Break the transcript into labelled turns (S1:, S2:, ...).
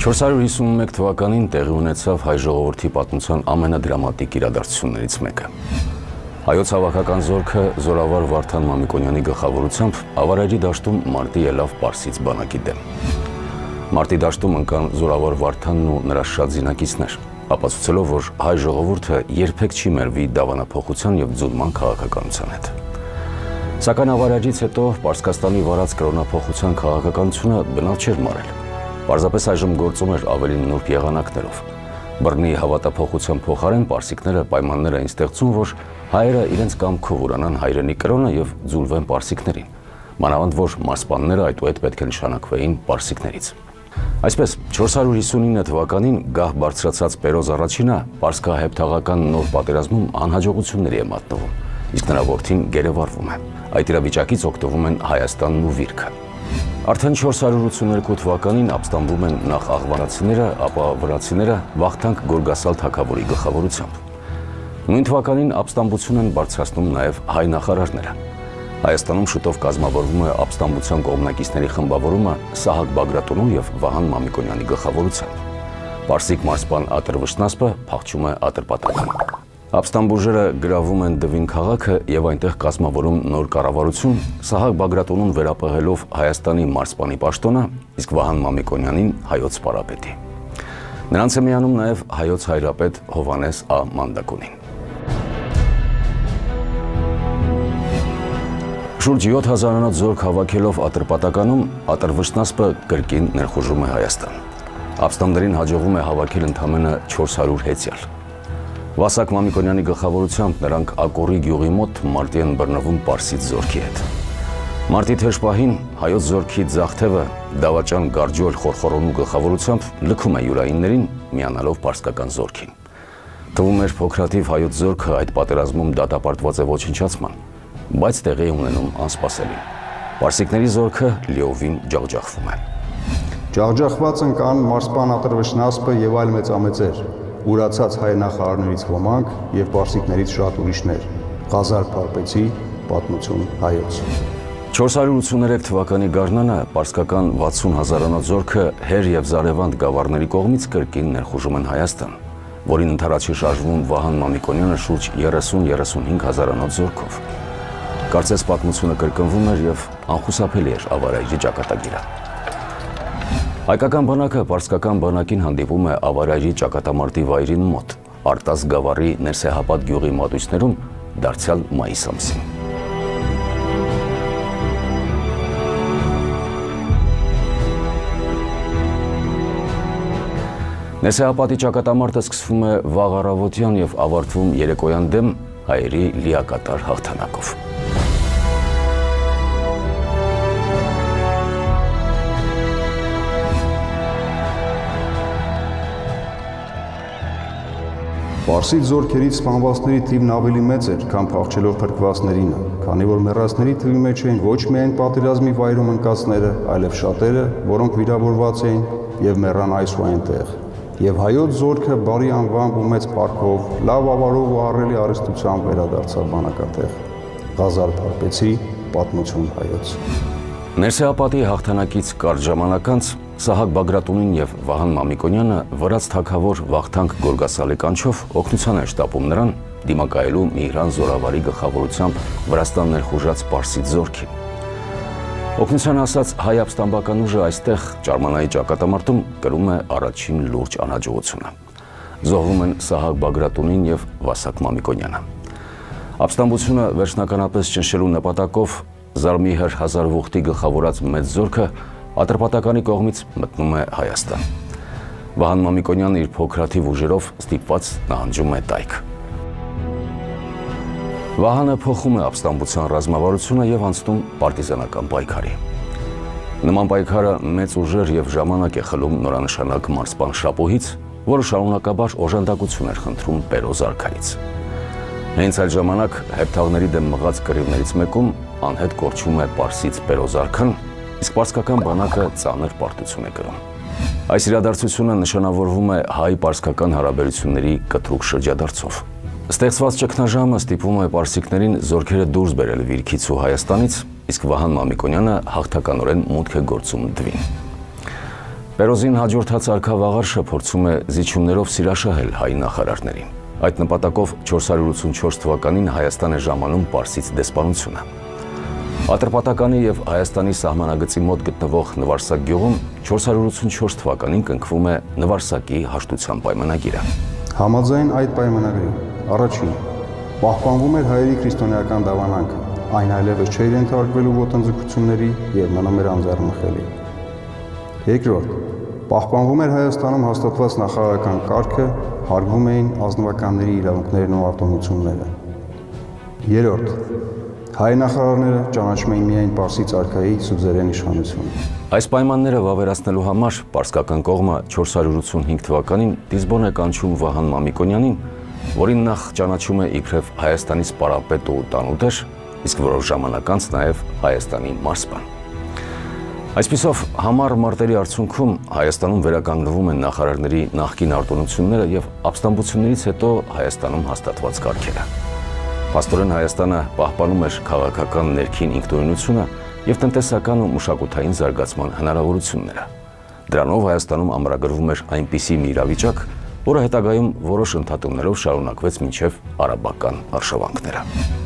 S1: 451 թվականին տեղի ունեցավ հայ ժողովրդի պատմության ամենադրամատիկ իրադարձություններից մեկը։ Հայոց հավաքական զորքը զորավար Վարդան Մամիկոնյանի գլխավորությամբ Ավարայրի դաշտում մարտի ելավ Պարսից բանակի դեմ։ Մարտի դաշտում ընկան զորավար Վարդանն ու նրա շատ զինակիցներ, ապացուցելով, որ հայ ժողովուրդը երբեք չի մերվի դավանափոխության եւ ձուլման քաղաքականության հետ։ Սակայն Ավարայրից հետո Պարսկաստանի վարած կրոնափոխության քաղաքականությունը բնավ չէր մարել։ Պարզապես այժմ գործում էր ավելի նուրբ եղանակներով։ Բռնի հավատափոխության փոխարեն պարսիկները պայմաններ էին ստեղծում, որ հայերը իրենց կամքով ուրանան հայրենի կրոնը եւ ձուլվեն պարսիկներին։ Մանավանդ որ մարզպանները այդուհետ պետք է նշանակվեին պարսիկներից։ Այսպես 459 թվականին գահ բարձրացած Պերոզ առաջինը պարսկահեպթաղական նոր պատերազմում անհաջողությունների է մատնվում, իսկ նրա որդին գերեվարվում է։ Այդ իրավիճակից օգտվում են Հայաստանն ու Վիրքը։ Արդեն 482 թվականին ապստամբում են նախ աղվանացիները, ապա վրացիները Վախթանգ Գորգասալ թագավորի գլխավորությամբ։ Նույն թվականին ապստամբություն են բարձրացնում նաև հայ նախարարները։ Հայաստանում շուտով կազմավորվում է ապստամբության կողմնակիցների խմբավորումը Սահակ Բագրատունու եւ Վահան Մամիկոնյանի գլխավորությամբ։ Պարսիկ մարզպան Ատրվշնասպը փախչում է Ատրպատական։ Ապստամբուժերը գրավում են Դվին քաղաքը եւ այնտեղ կազմավորում նոր կառավարություն, Սահակ Բագրատունուն վերապահելով Հայաստանի մարզպանի պաշտոնը, իսկ Վահան Մամիկոնյանին հայոց պարապետի։ Նրանց է միանում նաեւ հայոց հայրապետ Հովանես Ա. Մանդակոնին։ Շուրջ 7000-անոց զորք հավաքելով Ատրպատականում Ատրվշնասպը կրկին ներխուժում է Հայաստան։ Ապստամբներին հաջողվում է հավաքել ընդամենը 400 հեծյալ։ Վասակ Մամիկոնյանի գլխավորությամբ նրանք Ակորի գյուղի մոտ մարտի են բռնվում Պարսից զորքի հետ։ Մարտի թեժ պահին հայոց զորքի ձախ թևը Դավաճան Գարջոլ Խորխորոնու գլխավորությամբ լքում է յուրայիններին, միանալով պարսկական զորքին։ Թվում էր փոքրաթիվ հայոց զորքը այդ պատերազմում դատապարտված է ոչնչացման, բայց տեղի է ունենում անսպասելին։ Պարսիկների զորքը լիովին ջախջախվում է։
S2: Ջախջախված ընկան մարզպան Ատրվշնասպը եւ այլ մեծամեծեր, ուրացած հայ նախարարներից ոմանք եւ պարսիկներից շատ ուրիշներ։ Ղազար Փարպեցի պատմություն հայոց։
S1: 483 թվականի գարնանը պարսկական 60,000-անոց զորքը Հեր եւ Զարևանդ գավառների կողմից կրկին ներխուժում են Հայաստան, որին ընդառաջ է շարժվում Վահան Մամիկոնյանը շուրջ 30-35,000-անոց զորքով։ Կարծես պատմությունը կրկնվում էր եւ անխուսափելի էր Ավարայրի ճակատագիրը։ Հայկական բանակը պարսկական բանակին հանդիպում է Ավարայրի ճակատամարտի վայրին մոտ, Արտաս գավառի Ներսեհապատ գյուղի մատույցներում դարձյալ մայիս ամսին։ Ներսեհապատի ճակատամարտը սկսվում է վաղ առավոտյան եւ ավարտվում երեկոյան դեմ հայերի լիակատար հաղթանակով։
S2: Պարսից զորքերից սպանվածների թիվն ավելի մեծ էր, քան փախչելով փրկվածներինը, քանի որ մեռածների թվի մեջ էին ոչ միայն պատերազմի վայրում ընկածները, այլև շատերը, որոնք վիրավորված էին եւ մեռան այս ու այնտեղ։ Եվ հայոց զորքը բարի անվամբ ու մեծ փառքով, լավ ավարով ու ահռելի արհեստությամբ վերադարձավ բանակատեղ։ Ղազար Փարպեցի պատմություն հայոց։
S1: Ներսեհապատի հաղթանակից կարճ ժամանակ անց Սահակ Բագրատունին եւ Վահան Մամիկոնյանը վրաց թագավոր Վախթանգ Գորգասալի կանչով օգնության են շտապում նրան դիմակայելու Միհրան Զորավարի գլխավորությամբ Վրաստան ներխուժած Պարսից զորքին։ Օգնության ասած հայ ապստամբական ուժը այստեղ Ճարմանայի ճակատամարտում կրում է առաջին լուրջ անհաջողությունը։ Զոհվում են Սահակ Բագրատունին եւ Վասակ Մամիկոնյանը։ Ապստամբությունը վերջնականապես ճնշելու նպատակով Զարմիհր Հազարվուխտի գլխավորած մեծ զորքը Ատրպատականի կողմից մտնում է Հայաստան։ Վահան Մամիկոնյանը իր փոքրաթիվ ուժերով ստիպված նահանջում է տայք։ Վահանը փոխում է ապստամբության ռազմավարությունը եւ անցնում պարտիզանական պայքարի։ Նման պայքարը մեծ ուժեր եւ ժամանակ է խլում նորանշանակ մարզպան Շապոհից, որը շարունակաբար օժանդակություն էր խնդրում Պերոզ արքայից։ Հենց այդ ժամանակ հեպթաղների դեմ մղած կռիվներից մեկում անհետ կորչում է Պարսից Պերոզ արքան, իսկ պարսկական բանակը ծանր պարտություն է կրում։ Այս իրադարձությունը նշանավորվում է հայ-պարսկական հարաբերությունների կտրուկ շրջադարձով։ Ստեղծված ճգնաժամը ստիպում է պարսիկներին զորքերը դուրս բերել Վիրքից ու Հայաստանից, իսկ Վահան Մամիկոնյանը հաղթականորեն մուտք է գործում Դվին։ Պերոզին հաջորդած արքավաղարշը փորձում է զիջումներով սիրաշահել հայ նախարարներին։ Այդ նպատակով 484 թվականին Հայաստան է ժամանում Պարսից դեսպանությունը։ Ատրպատականի եւ Հայաստանի սահմանագծի մոտ գտնվող Նվարսակ գյուղում 484 թվականին կնքվում է Նվարսակի հաշտության պայմանագիրը։
S2: Համաձայն այդ պայմանագրի առաջին պահպանվում էր հայերի քրիստոնեական դավանանքը, այն այլևս չէր ենթարկվելու ոտնձգությունների եւ մնում էր անձեռնմխելի։ Երկրորդ, պահպանվում էր Հայաստանում հաստատված նախարարական կարգը, հարգվում էին ազնվականների իրավունքներն ու արտոնությունները։ Երրորդ, հայ նախարարները ճանաչում էին միայն Պարսից արքայի սուզերեն իշխանությունը։
S1: Այս պայմանները վավերացնելու համար պարսկական կողմը 485 թվականին Դիզբոն է կանչում Վահան Մամիկոնյանին, որին նախ ճանաչում է իբրև Հայաստանի սպարապետ ու տանուտեր, իսկ որոշ ժամանակ անց նաև Հայաստանի մարզպան։ Այսպիսով, համառ մարտերի արդյունքում Հայաստանում վերականգնվում են նախարարների նախկին արտոնությունները եւ ապստամբություններից հետո Հայաստանում հաստատված կարգերը։ Փաստորեն Հայաստանը պահպանում էր քաղաքական ներքին ինքնուրույնությունը եւ տնտեսական ու մշակութային զարգացման հնարավորությունները։ Դրանով Հայաստանում ամրագրվում էր այնպիսի մի իրավիճակ, որը հետագայում որոշ ընդհատումներով շարունակվեց մինչև արաբական արշավանքները։